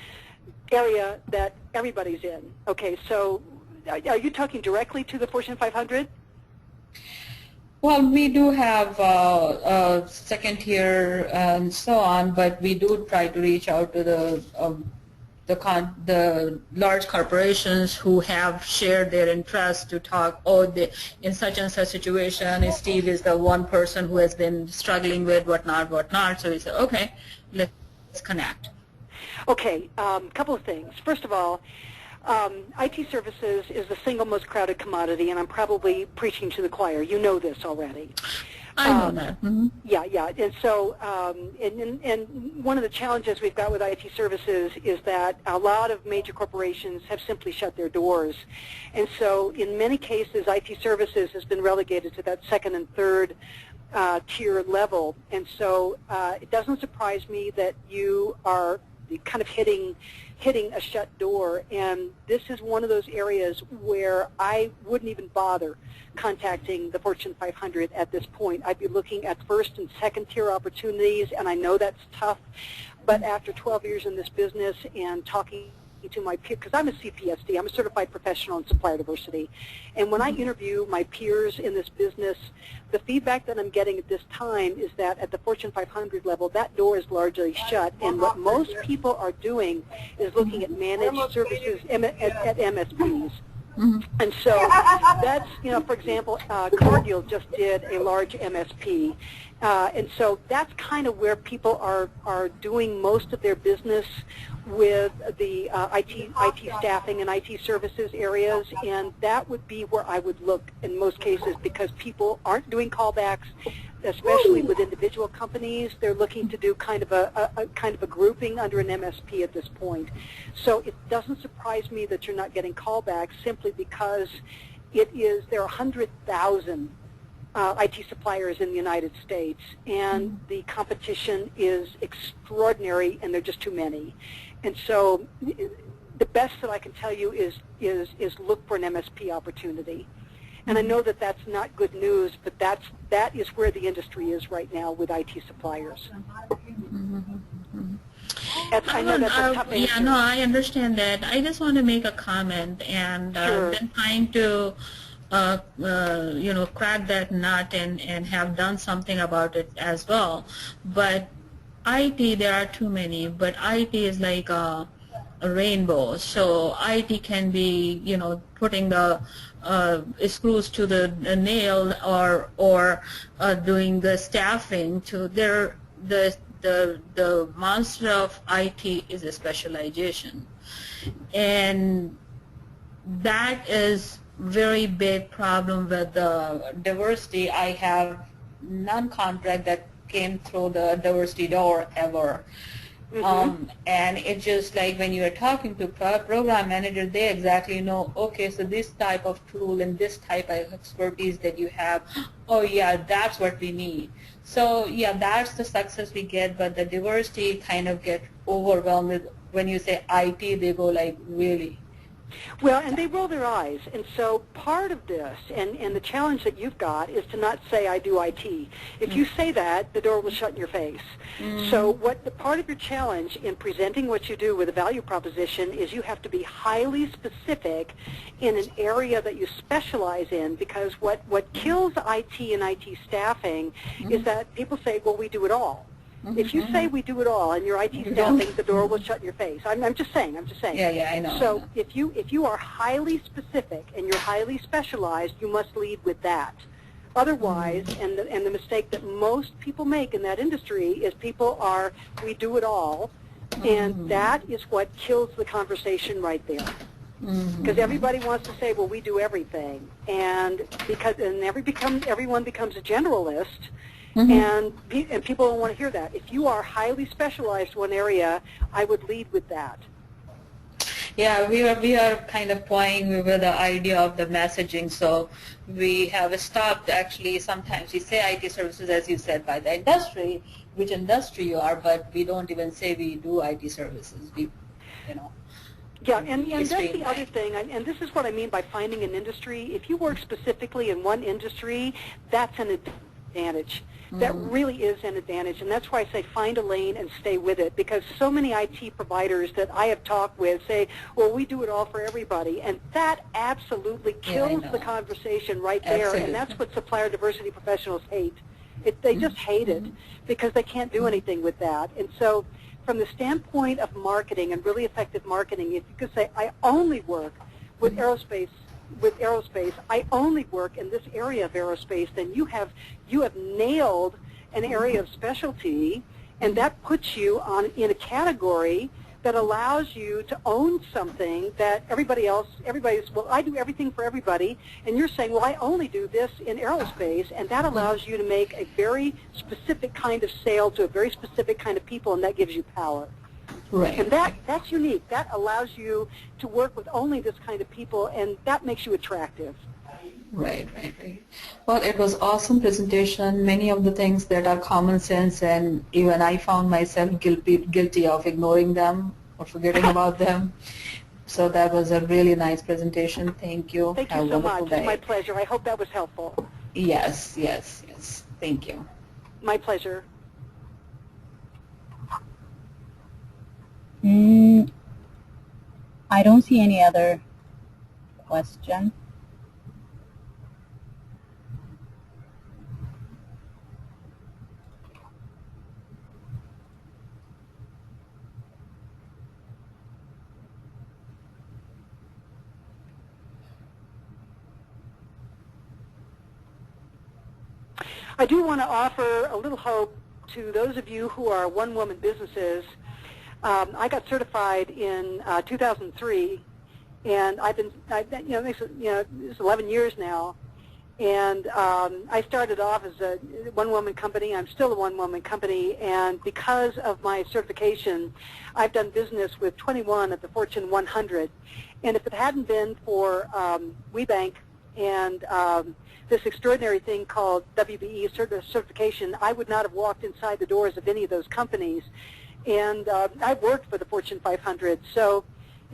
area that everybody's in. Okay, so are you talking directly to the Fortune 500? Well, we do have second tier and so on, but we do try to reach out to the large corporations who have shared their interest to talk, in such and such situation, Steve is the one person who has been struggling with whatnot. So we said, okay, let's connect. Okay, couple of things. First of all, IT services is the single most crowded commodity, and I'm probably preaching to the choir. You know this already. I know that. Mm-hmm. Yeah, and so, and one of the challenges we've got with IT services is that a lot of major corporations have simply shut their doors, and so in many cases, IT services has been relegated to that second and third tier level, and so it doesn't surprise me that you are kind of hitting a shut door, and this is one of those areas where I wouldn't even bother contacting the Fortune 500 at this point. I'd be looking at first and second tier opportunities, and I know that's tough, but after 12 years in this business and talking to my peers, because I'm a CPSD, I'm a certified professional in supplier diversity, and when I interview my peers in this business, the feedback that I'm getting at this time is that at the Fortune 500 level, that door is largely shut, and what most people are doing is looking at managed services at MSPs. Mm-hmm. And so that's, for example, Cargill just did a large MSP. And so that's kind of where people are doing most of their business with the IT staffing and IT services areas, and that would be where I would look in most cases because people aren't doing callbacks. especially with individual companies, they're looking to do kind of a grouping under an MSP at this point. So it doesn't surprise me that you're not getting callbacks simply because there are 100,000 IT suppliers in the United States, and the competition is extraordinary, and there are just too many. And so the best that I can tell you is look for an MSP opportunity. And I know that that's not good news, but that is where the industry is right now with IT suppliers. I know that's a tough answer. Yeah, no, I understand that. I just want to make a comment, and Sure. then trying to crack that nut and have done something about it as well. But IT, there are too many, but IT is like a rainbow. So IT can be, putting the screws to the nail or doing the staffing to the monster of IT is a specialization. And that is very big problem with the diversity. I have none contract that came through the diversity door ever. And it's just like when you're talking to program manager, they exactly know, okay, so this type of tool and this type of expertise that you have, oh yeah, that's what we need. So yeah, that's the success we get, but the diversity kind of get overwhelmed with, when you say IT, they go like, really? Well, and they roll their eyes. And so part of this, and the challenge that you've got, is to not say, I do IT. If you say that, the door will shut in your face. So part of your challenge in presenting what you do with a value proposition is you have to be highly specific in an area that you specialize in, because what kills IT and IT staffing is that people say, well, we do it all. If you say we do it all and your IT staffing, the door will shut in your face. I'm just saying. Yeah, I know. So if you are highly specific and you're highly specialized, you must lead with that. Otherwise, and the mistake that most people make in that industry is we do it all, and that is what kills the conversation right there. Because everybody wants to say, well, we do everything, and everyone becomes a generalist. And people don't want to hear that. If you are highly specialized in one area, I would lead with that. Yeah, we are kind of playing with the idea of the messaging, so we have stopped actually. Sometimes we say IT services, as you said, by the industry, which industry you are, but we don't even say we do IT services. Yeah, and that's the other thing, and this is what I mean by finding an industry. If you work specifically in one industry, that's an advantage. That really is an advantage, and that's why I say find a lane and stay with it, because so many IT providers that I have talked with say, well, we do it all for everybody, and that absolutely kills the conversation right there, and that's what supplier diversity professionals hate. They just hate it because they can't do anything with that. And so from the standpoint of marketing and really effective marketing, if you could say, I only work with aerospace, I only work in this area of aerospace, then you have nailed an area of specialty, and that puts you in a category that allows you to own something that everybody's, well, I do everything for everybody, and you're saying, well, I only do this in aerospace, and that allows you to make a very specific kind of sale to a very specific kind of people, and that gives you power. Right. And that's unique. That allows you to work with only this kind of people, and that makes you attractive. Right. Well, it was awesome presentation. Many of the things that are common sense, and even I found myself guilty of ignoring them or forgetting about them. So that was a really nice presentation. Thank you. Thank you so much. It's my pleasure. I hope that was helpful. Yes. Thank you. My pleasure. I don't see any other question. I do want to offer a little hope to those of you who are one-woman businesses. I got certified in 2003, and it's 11 years now. And I started off as a one-woman company. I'm still a one-woman company, and because of my certification, I've done business with 21 of the Fortune 100. And if it hadn't been for WeBank and this extraordinary thing called WBE certification, I would not have walked inside the doors of any of those companies. And I've worked for the Fortune 500,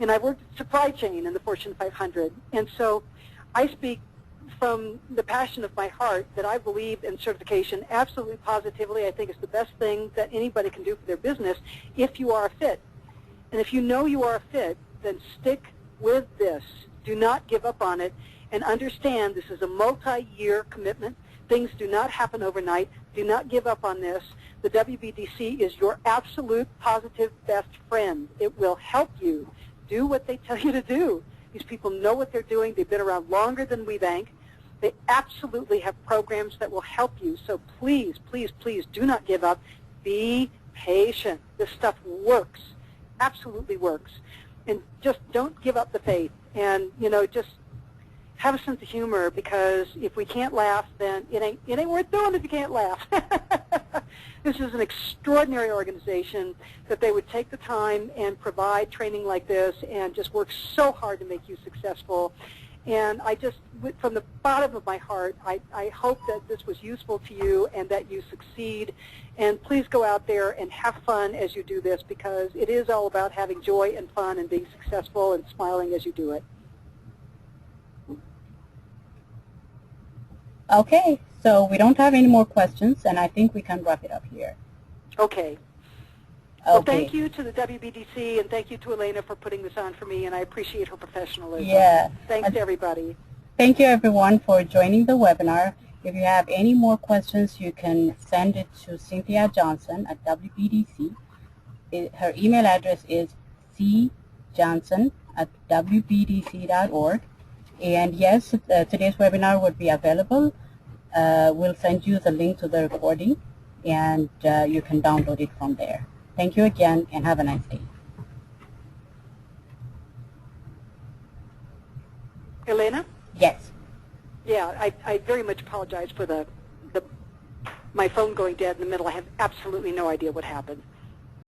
and I've worked at supply chain in the Fortune 500. And so I speak from the passion of my heart that I believe in certification absolutely positively. I think it's the best thing that anybody can do for their business if you are a fit. And if you know you are a fit, then stick with this. Do not give up on it, and understand this is a multi-year commitment. Things do not happen overnight. Do not give up on this. The WBDC is your absolute positive best friend. It will help you do what they tell you to do. These people know what they're doing. They've been around longer than WeBank. They absolutely have programs that will help you. So please, please, please do not give up. Be patient. This stuff works, absolutely works. And just don't give up the faith. And, just have a sense of humor, because if we can't laugh, then it ain't worth doing if you can't laugh. This is an extraordinary organization that they would take the time and provide training like this and just work so hard to make you successful. And I just, from the bottom of my heart, I hope that this was useful to you and that you succeed. And please go out there and have fun as you do this, because it is all about having joy and fun and being successful and smiling as you do it. Okay, so we don't have any more questions, and I think we can wrap it up here. Okay. Well, thank you to the WBDC, and thank you to Elena for putting this on for me, and I appreciate her professionalism. Yeah. Thanks to everybody. Thank you, everyone, for joining the webinar. If you have any more questions, you can send it to Cynthia Johnson at WBDC. Her email address is cjohnson@wbdc.org. And yes, today's webinar would be available. We'll send you the link to the recording, and you can download it from there. Thank you again, and have a nice day. Elena? Yes. Yeah, I very much apologize for my phone going dead in the middle. I have absolutely no idea what happened.